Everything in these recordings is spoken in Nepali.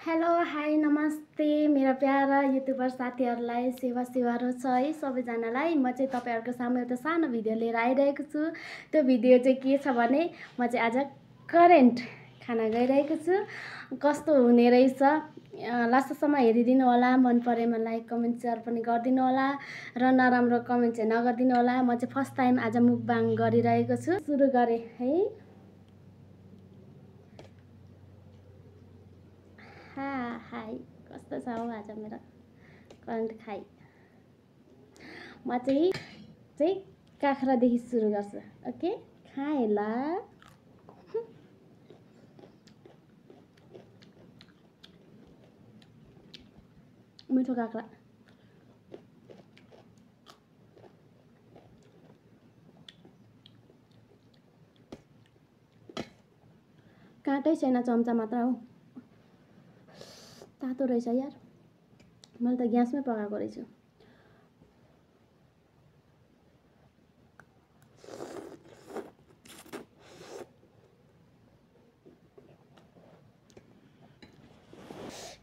हेलो हाई नमस्ते मेरा प्यारा युट्युबर साथीहरूलाई सेवा छ है सबैजनालाई। म चाहिँ तपाईँहरूको सामु एउटा सानो भिडियो लिएर आइरहेको छु। त्यो भिडियो चाहिँ के छ भने म चाहिँ आज करेन्ट खाना गइरहेको छु। कस्तो हुने रहेछ लास्टसम्म हेरिदिनु होला। मन परेमा लाइक कमेन्ट सेयर पनि गरिदिनु होला र नराम्रो कमेन्ट चाहिँ नगरिदिनु होला। म चाहिँ फर्स्ट टाइम आज मुकबाङ गरिरहेको छु। सुरु गरेँ है। हाई कस्तो छ हौ आज मेरो करेन्ट खाइ। म चाहिँ काँक्रादेखि सुरु गर्छु। ओके खाएँ ल। मिठो काँक्रा। काँटै छैन, चम्चा मात्र हो। तातो रहेछ यार। मैले त ग्यासमै पकाएको रहेछु।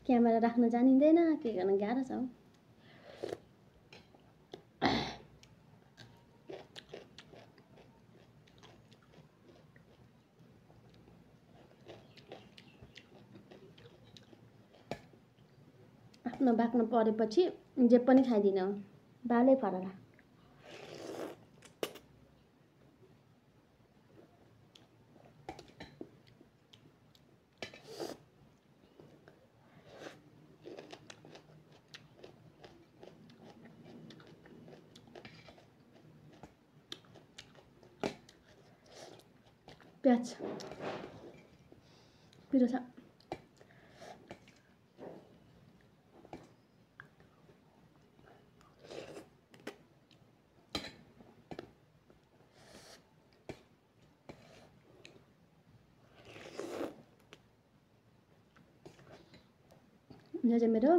क्यामेरा राख्न जानिँदैन, के गर्न गाह्रो छ हौ। आफ्नो बाक्न परेपछि जे पनि खाइदिने हो, बालै फरला। प्याज पिरो छ। यो चाहिँ मेरो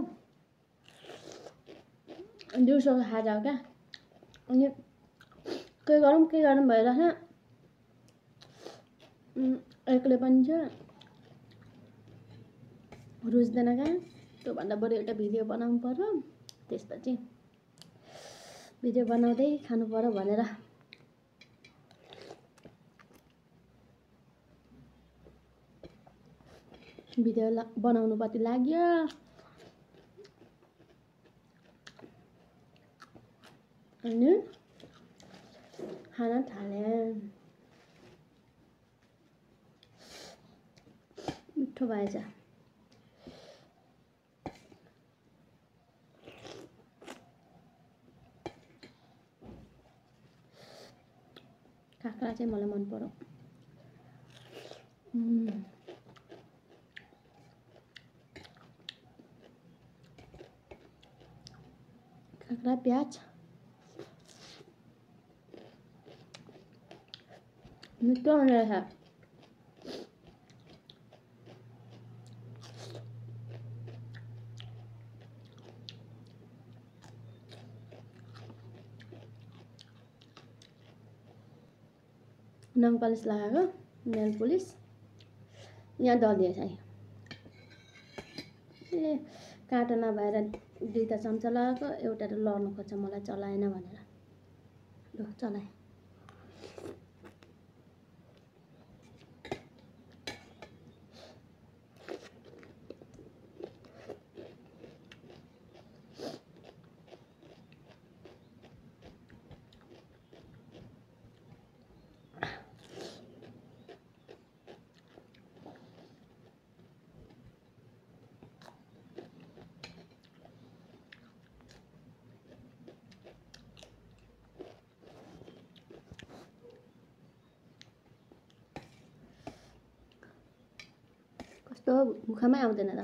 दिउँसोको खाजा हो क्या। अनि के गरौँ भइरहेको एक्लै पनि छ, रुच्दैन क्या। त्योभन्दा बरु एउटा भिडियो बनाउनु पर्यो, त्यसपछि भिडियो बनाउँदै खानु पर्यो भनेर भिडियो बनाउनुपट्टि लाग्यो। अनि खाना थालेँ। मिठो भएछ। काँक्रा चाहिँ मलाई मन पर्यो। काँक्रा प्याज मिठो हुने रहेछ। नङ पालिस लगाएको नेल पोलिस यहाँ दलिएछ है। ए काँटा नभएर दुईटा चम्चा लगाएको, एउटा त लड्नु खोज्छ मलाई चलाएन भनेर। ल चलाएँ। कस्तो मुखमै आउँदैन त।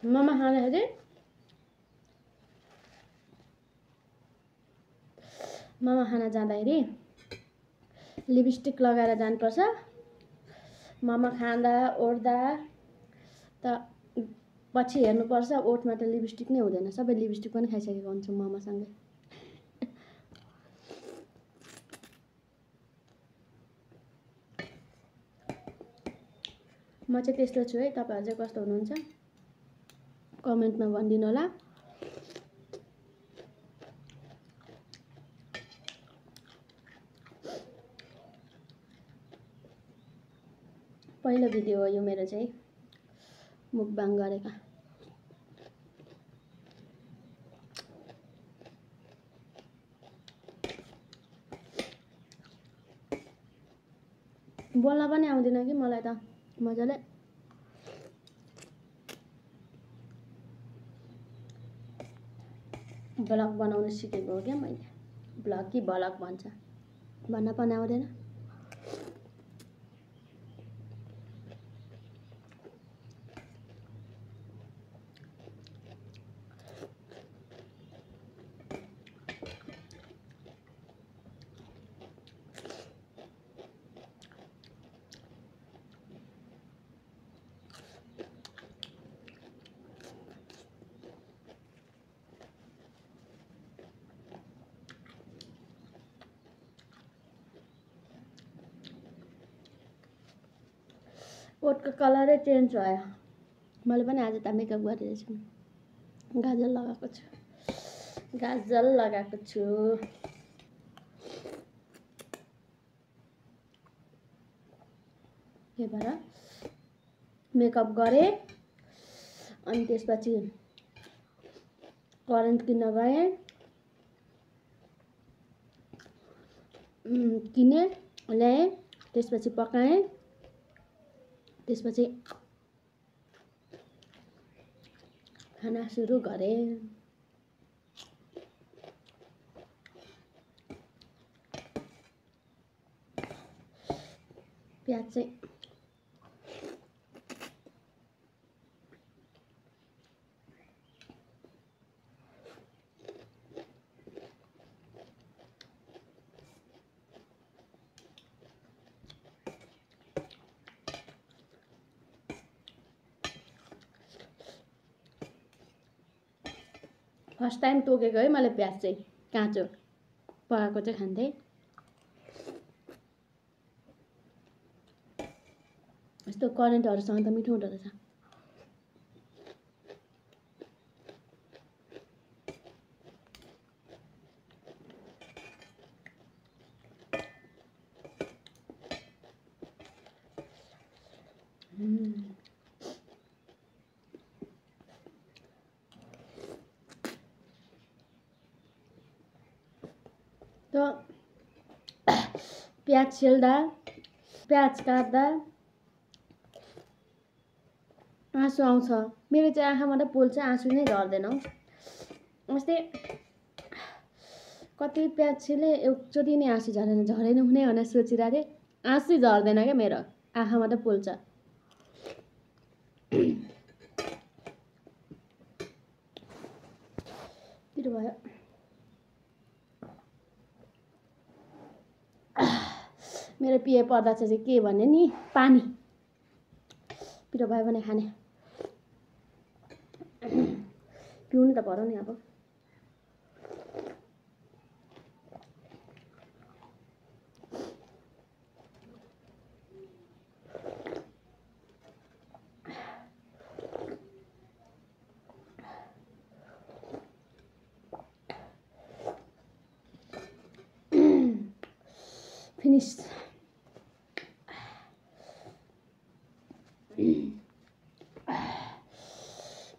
ममा खाँदाखेरि मामा खाना जाँदाखेरि लिपस्टिक लगाएर जानुपर्छ। मामा खाँदा ओर्दा त पछि हेर्नुपर्छ ओठमा त लिपस्टिक नै हुँदैन। सबै लिपस्टिक पनि खाइसकेको हुन्छु मामासँगै। म चाहिँ त्यस्तो छु है। तपाईहरु चाहिँ कस्तो हुनुहुन्छ कमेन्टमा भनिदिनु होला। पहिलो भिडियो हो यो मेरो चाहिँ मुकबाङ गरेको। बोल्न पनि आउँदैन कि मलाई त मजाले। ब्लग बनाउन सिकेको हो क्या मैले। ब्लग कि भलग भन्छ भन्न पनि आउँदैन। ओठको कलरै चेन्ज भयो। मैले पनि आज त मेकअप गरिरहेछु। गाजल लगाएको छु। गाजल लगाएको छु। के भएर मेकअप गरे अनि त्यसपछि करेन्ट किन्न गए। किने ल्याएँ त्यसपछि पकाएँ। त्यसपछि खाना सुरु गरेँ। प्याज चाहिँ फर्स्ट टाइम टोकेको है मैले प्याज चाहिँ काँचो पकाएको चाहिँ खान्थेँ। यस्तो करेन्टहरुसँग त मिठो हुँदो रहेछ। तो प्याज छिल्दा प्याज काट्दा आँसु आउँछ। मेरो चाहिँ आँखाबाट पोल्छ आँसु नै झर्दैन हौ। अस्ति कति प्याज छिले एकचोटि नै आँसु झरेन। झरेन हुने भनेर सोचिरहेको थिएँ। आँसु झर्दैन क्या मेरो आँखाबाट पोल्छ। पिरो भयो। मेरो पिए पर्दा चाहिँ के भन्ने नि पानी पिरो भयो भने खाने पिउनु त पर्यो नि अब। फिनिश।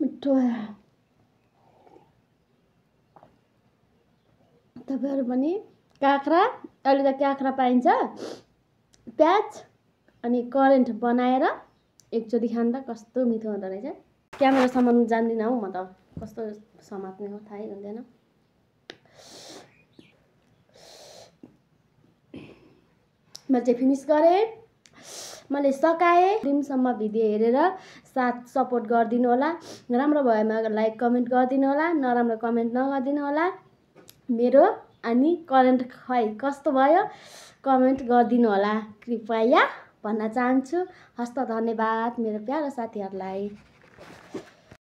मिठो तपाईहरु पनि काँक्रा अहिले त काँक्रा पाइन्छ प्याज अनि करेन्ट बनाएर एकचोटि खाँदा कस्तो मिठो हुँदो रहेछ। क्यामेरा समात्न जान्दिन हौ म त कस्तो समात्ने हो थाहै हुँदैन। मैले चाहिँ फिनिश गरेँ। मैले सकाएँ। दिनसम्म भिडियो हेरेर साथ सपोर्ट गरिदिनु होला। राम्रो भएमा लाइक कमेन्ट गरिदिनु होला। नराम्रो कमेन्ट नगरिदिनु होला। मेरो अनि करेन्ट खै कस्तो भयो कमेन्ट गरिदिनु होला कृपया भन्न चाहन्छु। हस्त धन्यवाद मेरो प्यारो साथीहरूलाई।